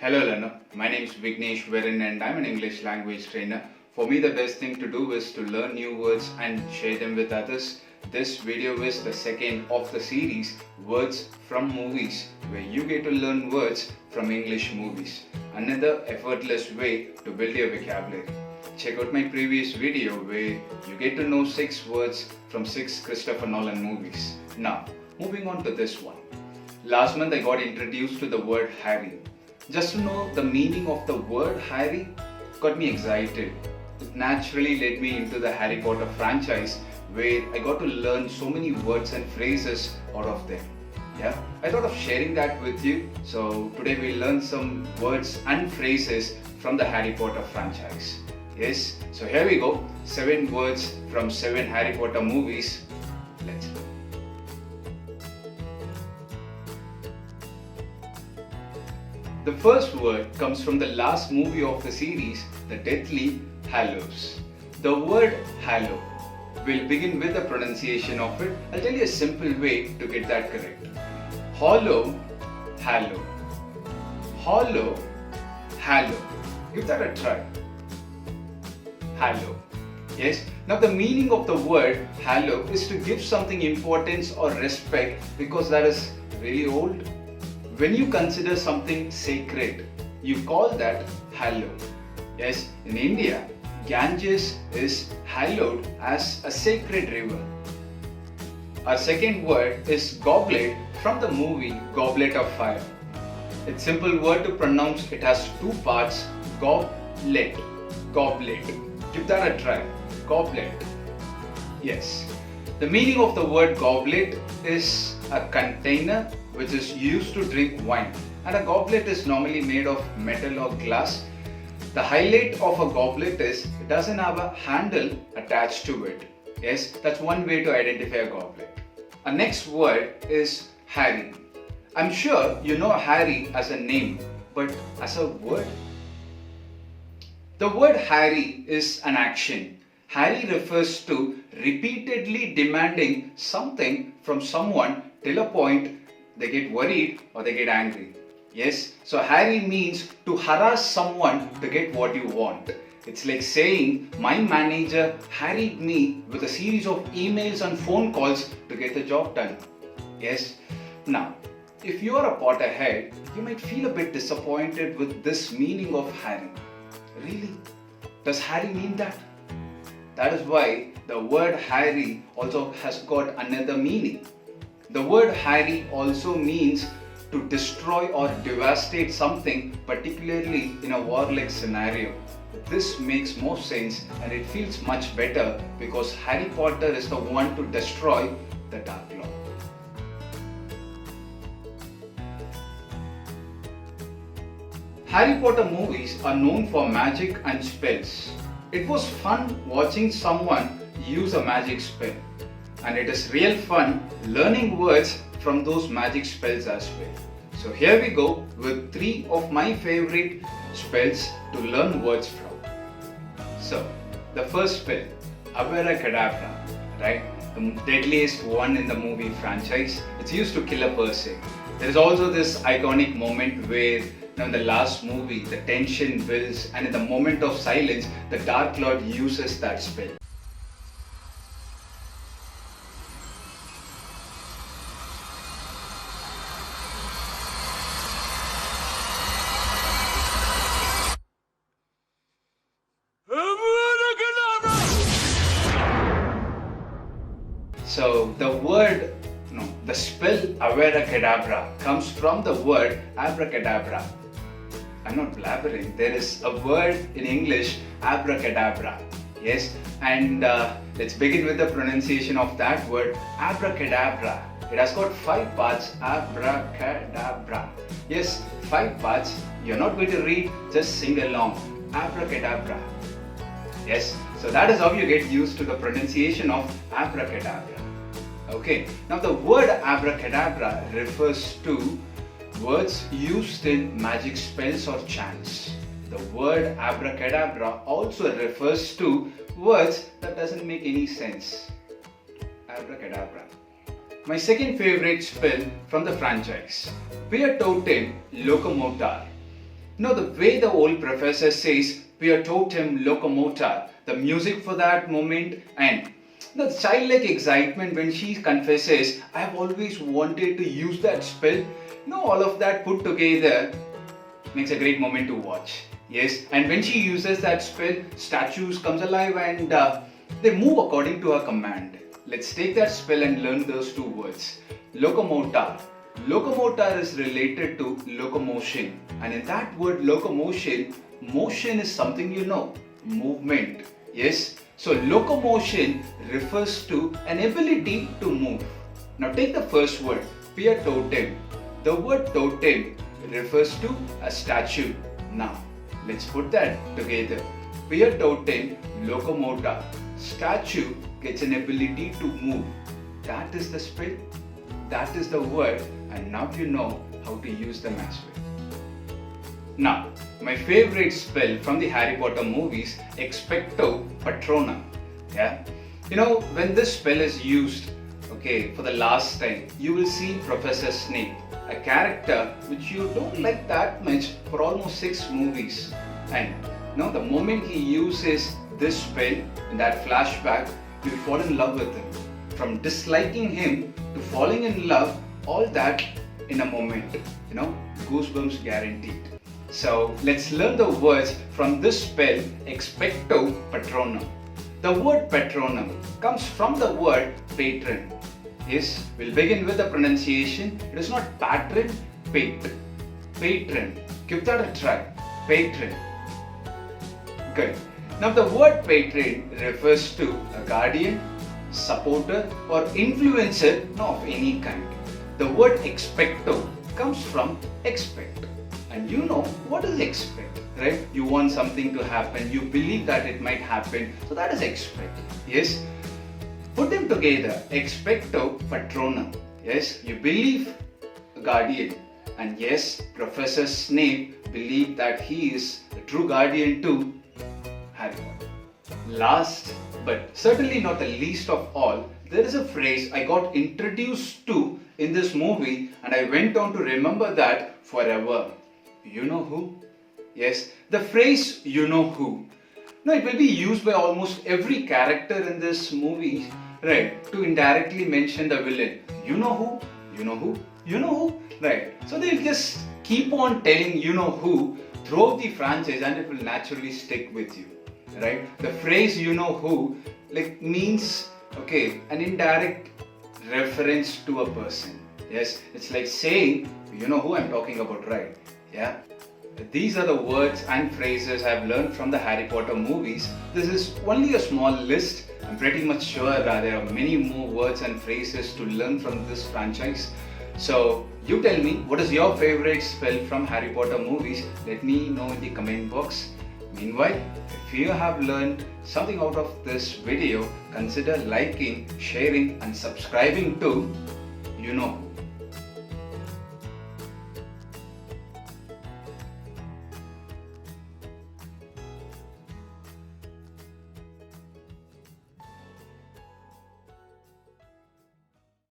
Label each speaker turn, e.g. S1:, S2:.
S1: Hello learner, my name is Vignesh Verin and I'm an English language trainer. For me the best thing to do is to learn new words and share them with others. This video is the second of the series Words from Movies, where you get to learn words from English movies. Another effortless way to build your vocabulary. Check out my previous video where you get to know 6 words from 6 Christopher Nolan movies. Now, moving on to this one. Last month I got introduced to the word Harry. Just to know the meaning of the word Harry got me excited. It naturally led me into the Harry Potter franchise where I got to learn so many words and phrases out of them. Yeah, I thought of sharing that with you. So today we'll learn some words and phrases from the Harry Potter franchise. Yes, so here we go. 7 words from 7 Harry Potter movies. Let's go. The first word comes from the last movie of the series, The Deathly Hallows. The word hallow. We'll begin with the pronunciation of it. I'll tell you a simple way to get that correct. Hollow, hallow. Hollow, hallow. Give that a try. Hallow. Yes. Now the meaning of the word hallow is to give something importance or respect because that is really old. When you consider something sacred, you call that hallow. Yes, in India, Ganges is hallowed as a sacred river. Our second word is goblet from the movie Goblet of Fire. It's a simple word to pronounce. It has 2 parts. Goblet. Goblet. Give that a try. Goblet. Yes. The meaning of the word goblet is a container which is used to drink wine, and a goblet is normally made of metal or glass. The highlight of a goblet is it doesn't have a handle attached to it. Yes, that's one way to identify a goblet. Our next word is Harry. I'm sure you know Harry as a name, but as a word? The word Harry is an action. Harry refers to repeatedly demanding something from someone till a point they get worried or they get angry. Yes, so harry means to harass someone to get what you want. It's like saying my manager harried me with a series of emails and phone calls to get the job done. Yes, now if you are a Potterhead, you might feel a bit disappointed with this meaning of Harry. Really? Does Harry mean that? That is why the word Harry also has got another meaning. The word Harry also means to destroy or devastate something, particularly in a warlike scenario. This makes more sense and it feels much better because Harry Potter is the one to destroy the Dark Lord. Harry Potter movies are known for magic and spells. It was fun watching someone use a magic spell. And it is real fun learning words from those magic spells as well. So here we go with 3 of my favorite spells to learn words from. So the first spell, Avara Kadabra, right? The deadliest one in the movie franchise. It's used to kill a person. There is also this iconic moment where in the last movie the tension builds and in the moment of silence the Dark Lord uses that spell. So the spell Avara Kadabra comes from the word abracadabra. I'm not blabbering. There is a word in English, abracadabra. Yes, and let's begin with the pronunciation of that word, abracadabra. It has got 5 parts, abracadabra. Yes, 5 parts. You're not going to read, just sing along. Abracadabra. Yes, so that is how you get used to the pronunciation of abracadabra. Okay, now the word abracadabra refers to words used in magic spells or chants. The word abracadabra also refers to words that doesn't make any sense. Abracadabra. My second favorite spell from the franchise, Piertotum Locomotor. The way the old professor says Piertotum Locomotor, the music for that moment, and the childlike excitement when she confesses, I've always wanted to use that spell. All of that put together makes a great moment to watch. Yes, and when she uses that spell, statues comes alive and they move according to her command. Let's take that spell and learn those two words. Locomotor. Locomotor is related to locomotion, and in that word locomotion, motion is something movement. Yes, so locomotion refers to an ability to move. Now take the first word, Piertotum. The word totem refers to a statue. Now let's put that together. Piertotum Locomotor. Statue gets an ability to move. That is the spell. That is the word, and now you know how to use them as well. Now, my favorite spell from the Harry Potter movies, Expecto Patronum. Yeah, when this spell is used, for the last time, you will see Professor Snape, a character which you don't like that much for almost 6 movies. And the moment he uses this spell in that flashback, you fall in love with him. From disliking him to falling in love, all that in a moment. Goosebumps guaranteed. So let's learn the words from this spell, Expecto Patronum. The word patronum comes from the word patron. Yes, we'll begin with the pronunciation. It is not patron, patron. Give that a try. Patron. Good. Now the word patron refers to a guardian, supporter or influencer of any kind. The word expecto comes from expect. And what is expect, right? You want something to happen, you believe that it might happen, so that is expect. Yes? Put them together, Expecto Patronum. Yes, you believe a guardian. And yes, Professor Snape believed that he is the true guardian to Harry Potter. Last, but certainly not the least of all, there is a phrase I got introduced to in this movie and I went on to remember that forever. You know who? Yes, the phrase you know who. Now it will be used by almost every character in this movie, right, to indirectly mention the villain. You know who? You know who? You know who? Right. So they'll just keep on telling you know who throughout the franchise and it will naturally stick with you. Right? The phrase you know who means an indirect reference to a person. Yes, it's like saying you know who I'm talking about, right? Yeah. These are the words and phrases I've learned from the Harry Potter movies. This is only a small list. I'm pretty much sure there are many more words and phrases to learn from this franchise. So you tell me, what is your favorite spell from Harry Potter movies? Let me know in the comment box. Meanwhile, if you have learned something out of this video, consider liking, sharing and subscribing to You Know Who.